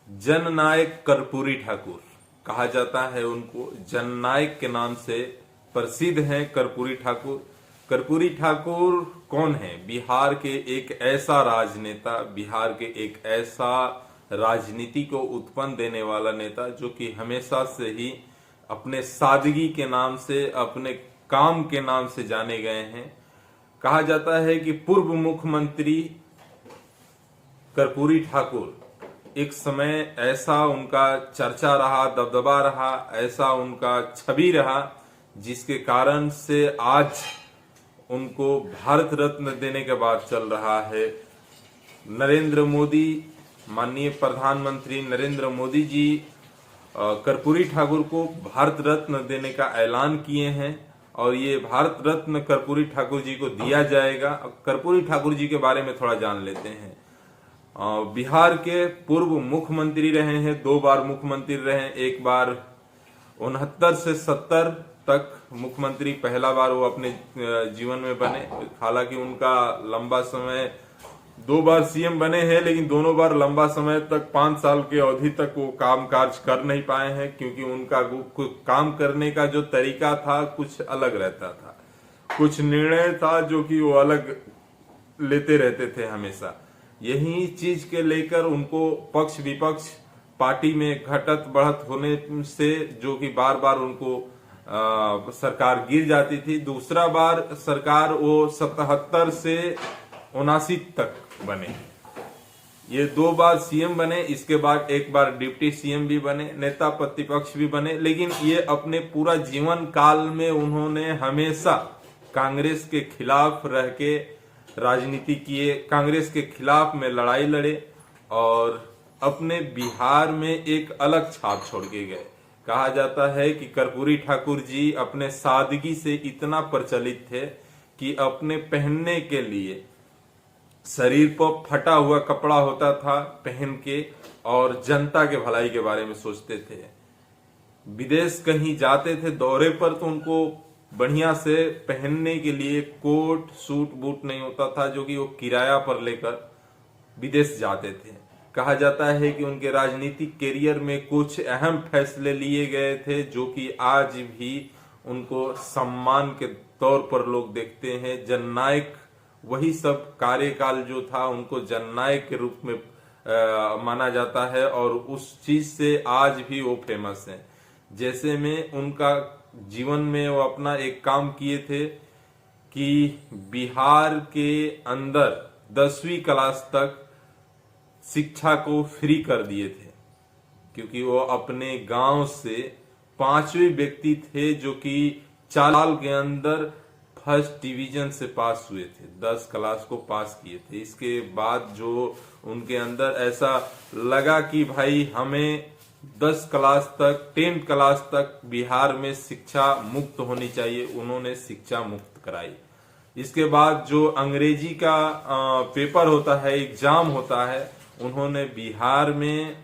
जननायक कर्पूरी ठाकुर कहा जाता है। उनको जननायक के नाम से प्रसिद्ध हैं कर्पूरी ठाकुर। कर्पूरी ठाकुर कौन है? बिहार के एक ऐसा राजनेता, बिहार के एक ऐसा राजनीति को उत्पन्न देने वाला नेता जो कि हमेशा से ही अपने सादगी के नाम से, अपने काम के नाम से जाने गए हैं। कहा जाता है कि पूर्व मुख्यमंत्री कर्पूरी ठाकुर एक समय ऐसा उनका चर्चा रहा, दबदबा रहा, ऐसा उनका छवि रहा जिसके कारण से आज उनको भारत रत्न देने के बाद चल रहा है। नरेंद्र मोदी, माननीय प्रधानमंत्री नरेंद्र मोदी जी कर्पूरी ठाकुर को भारत रत्न देने का ऐलान किए हैं और ये भारत रत्न कर्पूरी ठाकुर जी को दिया जाएगा। कर्पूरी ठाकुर जी के बारे में थोड़ा जान लेते हैं। बिहार के पूर्व मुख्यमंत्री रहे हैं, 2 बार मुख्यमंत्री रहे हैं। एक बार 69 से 70 तक मुख्यमंत्री, पहला बार वो अपने जीवन में बने। हालांकि उनका लंबा समय, 2 बार सीएम बने हैं, लेकिन दोनों बार लंबा समय तक 5 साल की अवधि तक वो काम काज कर नहीं पाए हैं, क्योंकि उनका काम करने का जो तरीका था कुछ अलग रहता था। कुछ निर्णय था जो कि वो अलग लेते रहते थे हमेशा। यही चीज के लेकर उनको पक्ष विपक्ष पार्टी में घटत बढ़त होने से जो कि बार बार उनको सरकार गिर जाती थी। दूसरा बार सरकार वो 77 से 79 तक बने। ये 2 बार सीएम बने, इसके बाद एक बार डिप्टी सीएम भी बने, नेता प्रतिपक्ष भी बने। लेकिन ये अपने पूरा जीवन काल में उन्होंने हमेशा कांग्रेस के खिलाफ रह के राजनीति किए, कांग्रेस के खिलाफ में लड़ाई लड़े और अपने बिहार में एक अलग छाप छोड़ के गए। कहा जाता है कि कर्पूरी ठाकुर जी अपने सादगी से इतना प्रचलित थे कि अपने पहनने के लिए शरीर पर फटा हुआ कपड़ा होता था पहन के, और जनता के भलाई के बारे में सोचते थे। विदेश कहीं जाते थे दौरे पर तो उनको बढ़िया से पहनने के लिए कोट सूट बूट नहीं होता था, जो कि वो किराया पर लेकर विदेश जाते थे। कहा जाता है कि उनके राजनीतिक कैरियर में कुछ अहम फैसले लिए गए थे जो कि आज भी उनको सम्मान के तौर पर लोग देखते हैं। जननायक, वही सब कार्यकाल जो था उनको जननायक के रूप में माना जाता है और उस चीज से आज भी वो फेमस हैं। जैसे में उनका जीवन में वो अपना एक काम किए थे कि बिहार के अंदर 10वीं क्लास तक शिक्षा को फ्री कर दिए थे, क्योंकि वो अपने गांव से 5वें व्यक्ति थे जो कि 4 साल के अंदर फर्स्ट डिवीजन से पास हुए थे, 10 क्लास को पास किए थे। इसके बाद जो उनके अंदर ऐसा लगा कि भाई हमें 10 क्लास तक, 10 क्लास तक बिहार में शिक्षा मुक्त होनी चाहिए, उन्होंने शिक्षा मुक्त कराई। इसके बाद जो अंग्रेजी का पेपर होता है, एग्जाम होता है, उन्होंने बिहार में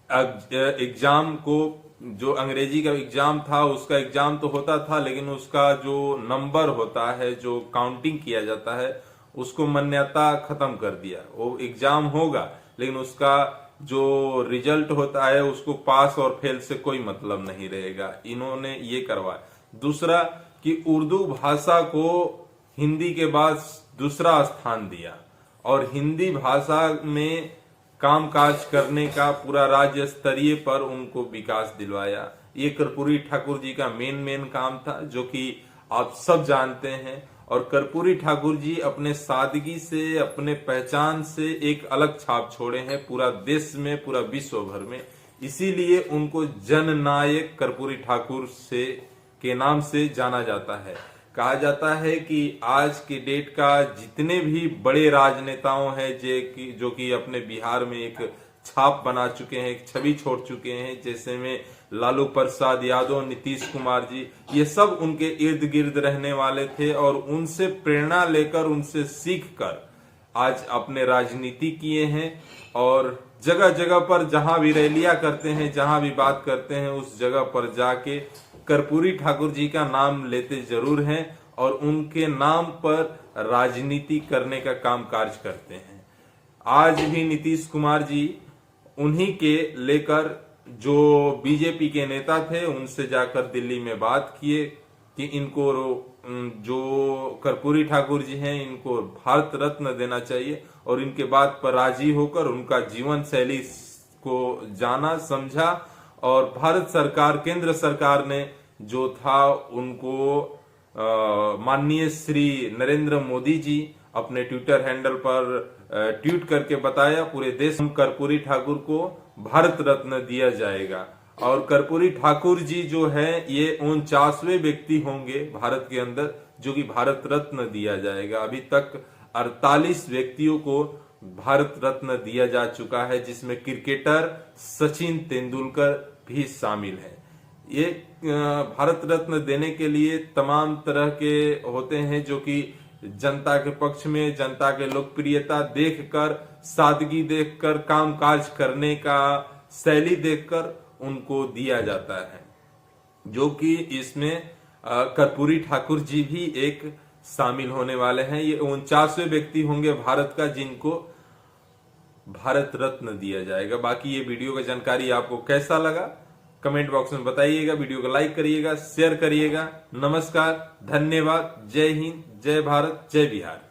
एग्जाम को, जो अंग्रेजी का एग्जाम था उसका एग्जाम तो होता था, लेकिन उसका जो नंबर होता है, जो काउंटिंग किया जाता है, उसको मान्यता खत्म कर दिया। वो एग्जाम होगा लेकिन उसका जो रिजल्ट होता है उसको पास और फेल से कोई मतलब नहीं रहेगा। इन्होंने ये करवाया। दूसरा कि उर्दू भाषा को हिंदी के बाद दूसरा स्थान दिया और हिंदी भाषा में कामकाज करने का पूरा राज्य स्तरीय पर उनको विकास दिलवाया। ये कर्पूरी ठाकुर जी का मेन काम था, जो कि आप सब जानते हैं। और कर्पूरी ठाकुर जी अपने सादगी से, अपने पहचान से एक अलग छाप छोड़े हैं पूरा देश में, पूरा विश्व भर में। इसीलिए उनको जननायक कर्पूरी ठाकुर से के नाम से जाना जाता है। कहा जाता है कि आज के डेट का जितने भी बड़े राजनेताओं हैं जो कि अपने बिहार में एक छाप बना चुके हैं, एक छवि छोड़ चुके हैं, जैसे में लालू प्रसाद यादव, नीतीश कुमार जी, ये सब उनके इर्द गिर्द रहने वाले थे और उनसे प्रेरणा लेकर, उनसे सीख कर आज अपने राजनीति किए हैं। और जगह जगह पर जहां भी रैलियां करते हैं, जहां भी बात करते हैं, उस जगह पर जाके कर्पूरी ठाकुर जी का नाम लेते जरूर हैं और उनके नाम पर राजनीति करने का काम काज करते हैं। आज भी नीतीश कुमार जी उन्हीं के लेकर जो बीजेपी के नेता थे उनसे जाकर दिल्ली में बात किए कि इनको जो कर्पूरी ठाकुर जी हैं इनको भारत रत्न देना चाहिए, और इनके बात पर राजी होकर उनका जीवन शैली को जाना समझा, और भारत सरकार, केंद्र सरकार ने जो था उनको माननीय श्री नरेंद्र मोदी जी अपने ट्विटर हैंडल पर ट्वीट करके बताया पूरे देश में कर्पूरी ठाकुर को भारत रत्न दिया जाएगा। और कर्पूरी ठाकुर जी जो है ये 49वें व्यक्ति होंगे भारत के अंदर जो कि भारत रत्न दिया जाएगा। अभी तक 48 व्यक्तियों को भारत रत्न दिया जा चुका है, जिसमें क्रिकेटर सचिन तेंदुलकर भी शामिल है। ये भारत रत्न देने के लिए तमाम तरह के होते हैं, जो कि जनता के पक्ष में, जनता के लोकप्रियता देखकर, सादगी देखकर, कामकाज करने का शैली देखकर उनको दिया जाता है, जो कि इसमें कर्पूरी ठाकुर जी भी एक शामिल होने वाले हैं। ये 49वें व्यक्ति होंगे भारत का जिनको भारत रत्न दिया जाएगा। बाकी ये वीडियो का जानकारी आपको कैसा लगा कमेंट बॉक्स में बताइएगा। वीडियो को लाइक करिएगा, शेयर करिएगा। नमस्कार, धन्यवाद, जय हिंद, जय भारत, जय बिहार।